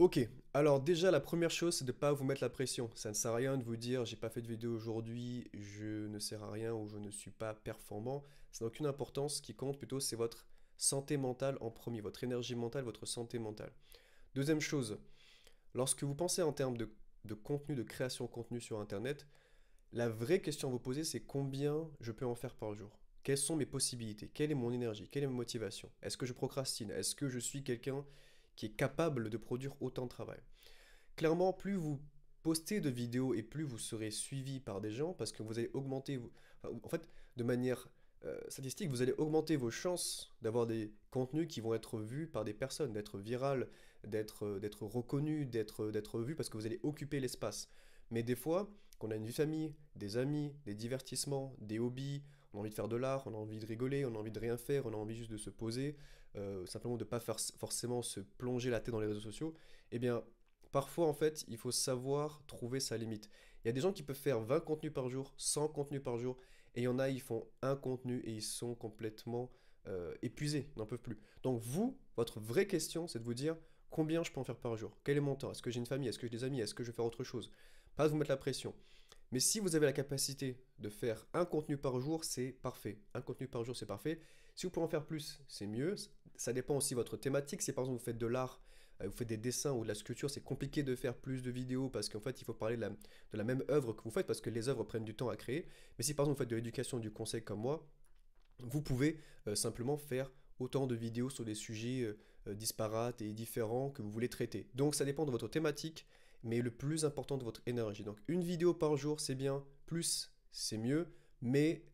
Ok, alors déjà la première chose c'est de ne pas vous mettre la pression. Ça ne sert à rien de vous dire j'ai pas fait de vidéo aujourd'hui, je ne sers à rien ou je ne suis pas performant. Ça n'a aucune importance. Ce qui compte plutôt c'est votre santé mentale en premier, votre énergie mentale, votre santé mentale. Deuxième chose, lorsque vous pensez en termes de contenu, de création de contenu sur Internet, la vraie question à vous poser c'est combien je peux en faire par jour? Quelles sont mes possibilités? Quelle est mon énergie? Quelle est ma motivation? Est-ce que je procrastine? Est-ce que je suis quelqu'un qui est capable de produire autant de travail? Clairement, plus vous postez de vidéos et plus vous serez suivi par des gens parce que vous allez augmenter, enfin, en fait, de manière statistique, vous allez augmenter vos chances d'avoir des contenus qui vont être vus par des personnes, d'être viral, d'être reconnu, d'être vu parce que vous allez occuper l'espace. Mais des fois, qu'on a une vie de famille, des amis, des divertissements, des hobbies, on a envie de faire de l'art, on a envie de rigoler, on a envie de rien faire, on a envie juste de se poser, simplement de ne pas faire forcément se plonger la tête dans les réseaux sociaux, eh bien, parfois, en fait, il faut savoir trouver sa limite. Il y a des gens qui peuvent faire 20 contenus par jour, 100 contenus par jour, et il y en a, ils font un contenu et ils sont complètement épuisés, ils n'en peuvent plus. Donc vous, votre vraie question, c'est de vous dire combien je peux en faire par jour? Quel est mon temps? Est-ce que j'ai une famille? Est-ce que j'ai des amis? Est-ce que je vais faire autre chose? Pas de vous mettre la pression. Mais si vous avez la capacité de faire un contenu par jour, c'est parfait. Un contenu par jour, c'est parfait. Si vous pouvez en faire plus, c'est mieux. Ça dépend aussi de votre thématique. Si par exemple vous faites de l'art, vous faites des dessins ou de la sculpture, c'est compliqué de faire plus de vidéos parce qu'en fait il faut parler de la même œuvre que vous faites parce que les œuvres prennent du temps à créer. Mais si par exemple vous faites de l'éducation, du conseil comme moi, vous pouvez simplement faire autant de vidéos sur des sujets disparates et différents que vous voulez traiter. Donc ça dépend de votre thématique, mais le plus important de votre énergie. Donc une vidéo par jour, c'est bien, plus c'est mieux, mais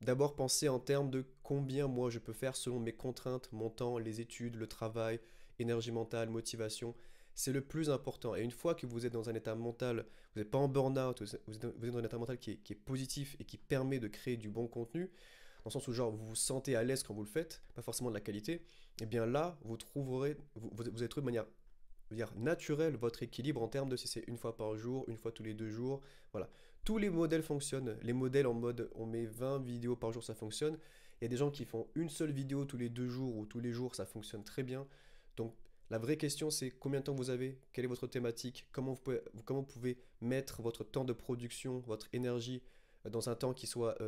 d'abord pensez en termes de combien moi je peux faire selon mes contraintes, mon temps, les études, le travail, énergie mentale, motivation. C'est le plus important. Et une fois que vous êtes dans un état mental, vous n'êtes pas en burn-out, vous êtes dans un état mental qui est positif et qui permet de créer du bon contenu, dans le sens où genre vous vous sentez à l'aise quand vous le faites, pas forcément de la qualité, et bien là, vous trouverez, vous allez trouver de manière, je veux dire, naturelle votre équilibre en termes de si c'est une fois par jour, une fois tous les 2 jours, voilà. Tous les modèles fonctionnent, les modèles en mode on met 20 vidéos par jour, ça fonctionne. Il y a des gens qui font une seule vidéo tous les 2 jours ou tous les jours, ça fonctionne très bien. Donc la vraie question c'est combien de temps vous avez, quelle est votre thématique, comment vous pouvez mettre votre temps de production, votre énergie dans un temps qui soit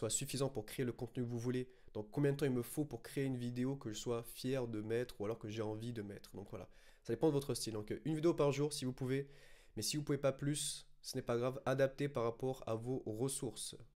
suffisant pour créer le contenu que vous voulez. Donc combien de temps il me faut pour créer une vidéo que je sois fier de mettre ou alors que j'ai envie de mettre. Donc voilà, ça dépend de votre style. Donc une vidéo par jour si vous pouvez, mais si vous pouvez pas plus, ce n'est pas grave, adaptez par rapport à vos ressources.